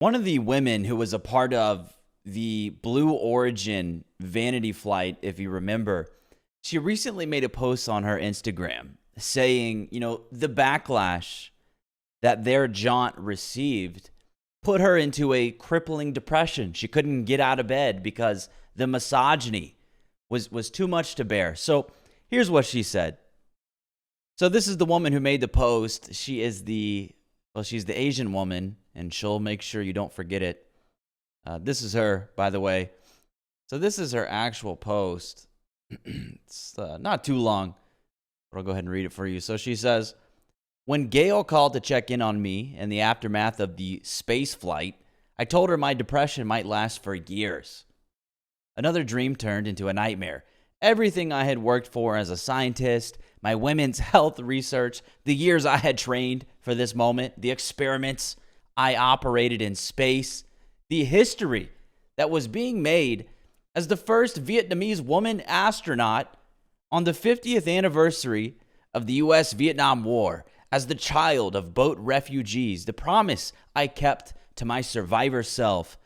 One of the women who was a part of the Blue Origin vanity flight, if you remember, she recently made a post on her Instagram saying, the backlash that their jaunt received put her into a crippling depression. She couldn't get out of bed because the misogyny was too much to bear. So here's what she said. So this is the woman who made the post. She's the Asian woman, and she'll make sure you don't forget it. This is her, by the way. So this is her actual post. It's not too long, but I'll go ahead and read it for you. So she says, when Gail called to check in on me in the aftermath of the space flight, I told her my depression might last for years. Another dream turned into a nightmare. Everything I had worked for as a scientist, my women's health research, the years I had trained for this moment, the experiments I operated in space, the history that was being made as the first Vietnamese woman astronaut on the 50th anniversary of the U.S.-Vietnam War, as the child of boat refugees, the promise I kept to my survivor self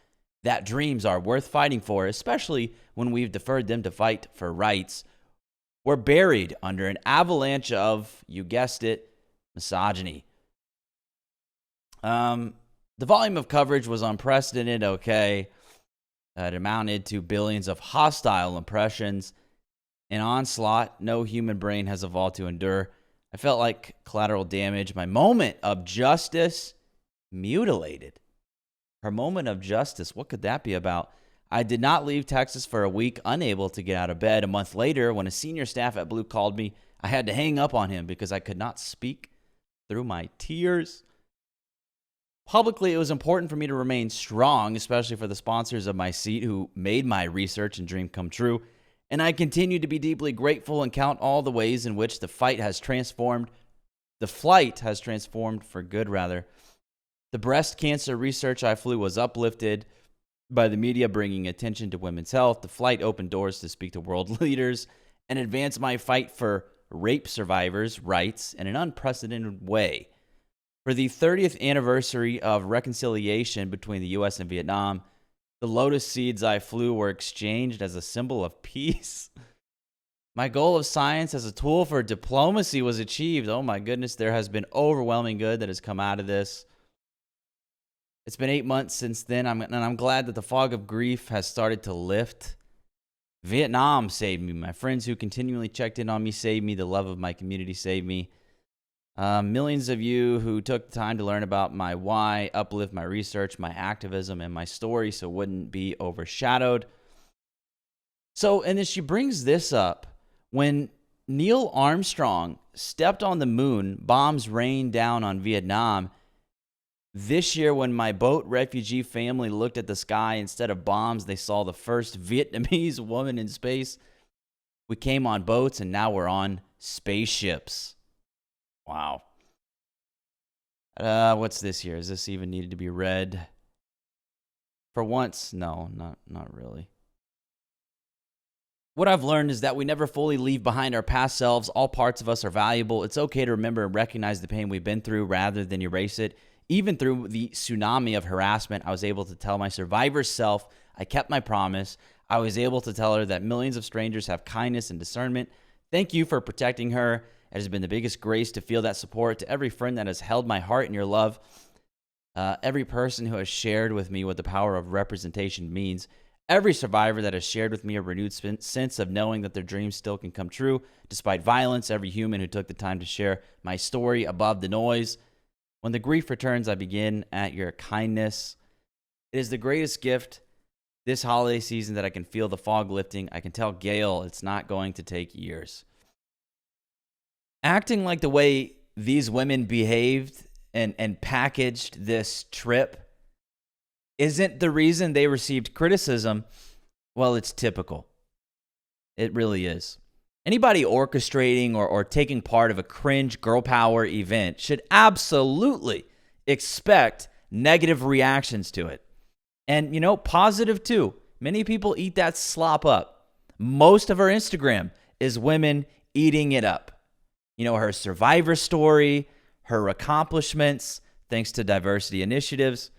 that dreams are worth fighting for, especially when we've deferred them to fight for rights, were buried under an avalanche of, you guessed it, misogyny. The volume of coverage was unprecedented, okay. It amounted to billions of hostile impressions. An onslaught no human brain has evolved to endure. I felt like collateral damage. My moment of justice mutilated. Her moment of justice, what could that be about? I did not leave Texas for a week, unable to get out of bed. A month later, when a senior staff at Blue called me, I had to hang up on him because I could not speak through my tears. Publicly, it was important for me to remain strong, especially for the sponsors of my seat who made my research and dream come true. And I continue to be deeply grateful and count all the ways in which the flight has transformed for good, rather. The breast cancer research I flew was uplifted by the media bringing attention to women's health. The flight opened doors to speak to world leaders and advance my fight for rape survivors' rights in an unprecedented way. For the 30th anniversary of reconciliation between the U.S. and Vietnam, the lotus seeds I flew were exchanged as a symbol of peace. My goal of science as a tool for diplomacy was achieved. Oh my goodness, there has been overwhelming good that has come out of this. It's been 8 months since then, and I'm glad that the fog of grief has started to lift. Vietnam saved me. My friends who continually checked in on me saved me. The love of my community saved me. Millions of you who took the time to learn about my why, uplift my research, my activism, and my story so it wouldn't be overshadowed. And then she brings this up. When Neil Armstrong stepped on the moon, bombs rained down on Vietnam. This year, when my boat refugee family looked at the sky, instead of bombs, they saw the first Vietnamese woman in space. We came on boats, and now we're on spaceships. Wow. What's this here? Is this even needed to be read? For once, no, not really. What I've learned is that we never fully leave behind our past selves. All parts of us are valuable. It's okay to remember and recognize the pain we've been through rather than erase it. Even through the tsunami of harassment, I was able to tell my survivor self I kept my promise. I was able to tell her that millions of strangers have kindness and discernment. Thank you for protecting her. It has been the biggest grace to feel that support. To every friend that has held my heart in your love, every person who has shared with me what the power of representation means, every survivor that has shared with me a renewed sense of knowing that their dreams still can come true despite violence, every human who took the time to share my story above the noise. When the grief returns, I begin at your kindness. It is the greatest gift this holiday season that I can feel the fog lifting. I can tell Gail it's not going to take years. Acting like the way these women behaved and packaged this trip isn't the reason they received criticism. Well, it's typical. It really is. Anybody orchestrating or taking part of a cringe girl power event should absolutely expect negative reactions to it. And, positive too. Many people eat that slop up. Most of her Instagram is women eating it up. Her survivor story, her accomplishments, thanks to diversity initiatives.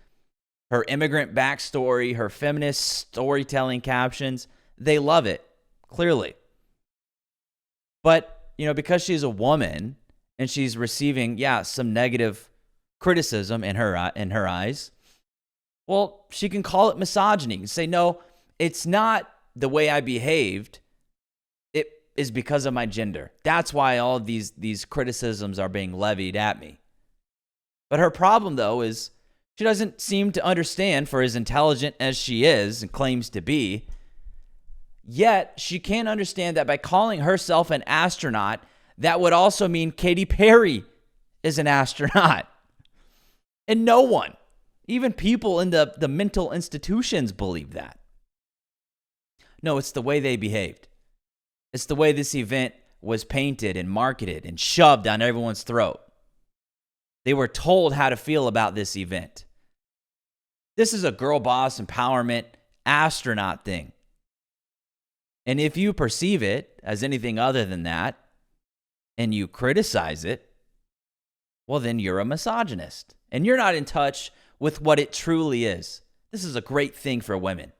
her immigrant backstory, her feminist storytelling captions. They love it, clearly. But, because she's a woman and she's receiving, some negative criticism in her eyes, well, she can call it misogyny and say, no, it's not the way I behaved. It is because of my gender. That's why all of these criticisms are being levied at me. But her problem, though, is she doesn't seem to understand, for as intelligent as she is and claims to be, yet she can't understand that by calling herself an astronaut, that would also mean Katy Perry is an astronaut. And no one, even people in the mental institutions, believe that. No, it's the way they behaved. It's the way this event was painted and marketed and shoved down everyone's throat. They were told how to feel about this event. This is a girl boss empowerment astronaut thing. And if you perceive it as anything other than that, and you criticize it, well, then you're a misogynist. And you're not in touch with what it truly is. This is a great thing for women.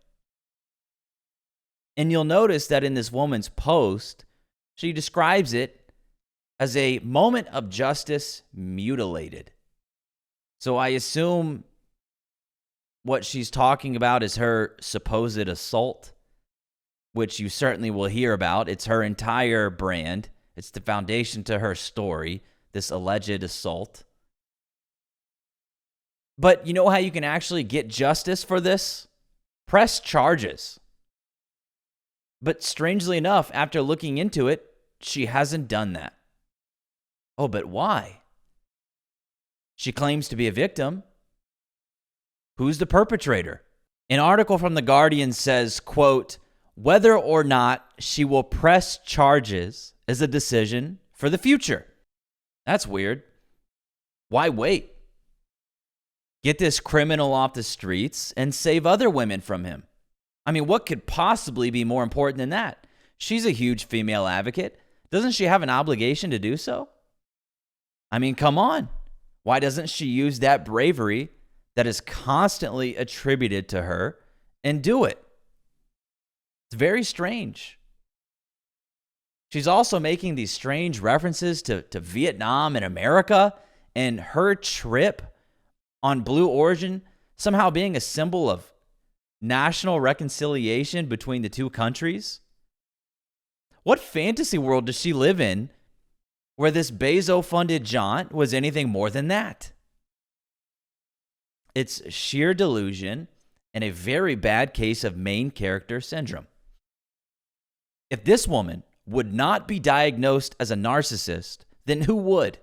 And you'll notice that in this woman's post, she describes it as a moment of justice mutilated. So I assume what she's talking about is her supposed assault, which you certainly will hear about. It's her entire brand. It's the foundation to her story, this alleged assault. But you know how you can actually get justice for this? Press charges. But strangely enough, after looking into it, she hasn't done that. Oh, but why? She claims to be a victim. Who's the perpetrator? An article from The Guardian says, quote, whether or not she will press charges is a decision for the future. That's weird. Why wait? Get this criminal off the streets and save other women from him. I mean, what could possibly be more important than that? She's a huge female advocate. Doesn't she have an obligation to do so? I mean, come on. Why doesn't she use that bravery that is constantly attributed to her and do it? It's very strange. She's also making these strange references to Vietnam and America, and her trip on Blue Origin somehow being a symbol of national reconciliation between the two countries. What fantasy world does she live in where this Bezos-funded jaunt was anything more than that? It's sheer delusion and a very bad case of main character syndrome. If this woman would not be diagnosed as a narcissist, then who would?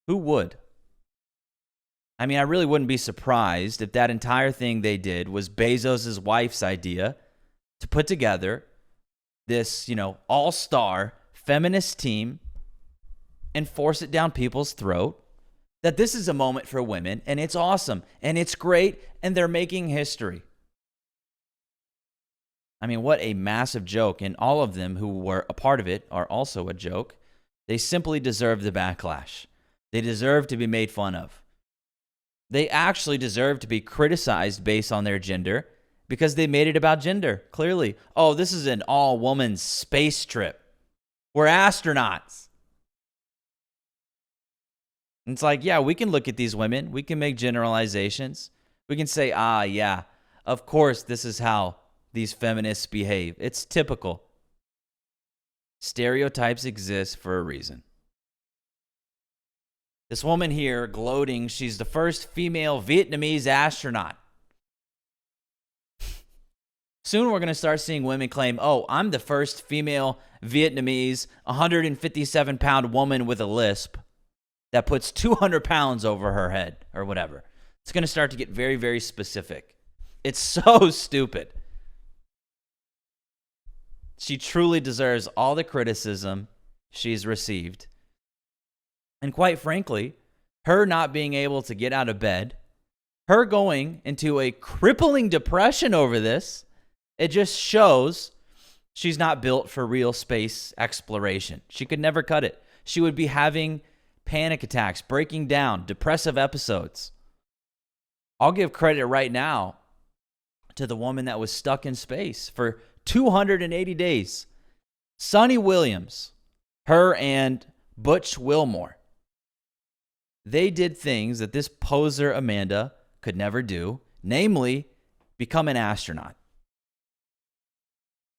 Who would? I mean, I really wouldn't be surprised if that entire thing they did was Bezos' wife's idea to put together this, all-star feminist team and force it down people's throat that this is a moment for women, and it's awesome, and it's great, and they're making history. I mean, what a massive joke, and all of them who were a part of it are also a joke. They simply deserve the backlash. They deserve to be made fun of. They actually deserve to be criticized based on their gender because they made it about gender, clearly. Oh, this is an all-woman space trip. We're astronauts. And it's like, yeah, we can look at these women. We can make generalizations. We can say, yeah, of course this is how these feminists behave. It's typical. Stereotypes exist for a reason. This woman here gloating, she's the first female Vietnamese astronaut. Soon we're going to start seeing women claim, oh, I'm the first female Vietnamese 157-pound woman with a lisp that puts 200 pounds over her head or whatever. It's going to start to get very, very specific. It's so stupid. She truly deserves all the criticism she's received. And quite frankly, her not being able to get out of bed, her going into a crippling depression over this, it just shows she's not built for real space exploration. She could never cut it. She would be having panic attacks, breaking down, depressive episodes. I'll give credit right now to the woman that was stuck in space for 280 days. Sunny Williams, her and Butch Wilmore. They did things that this poser Amanda could never do, namely become an astronaut.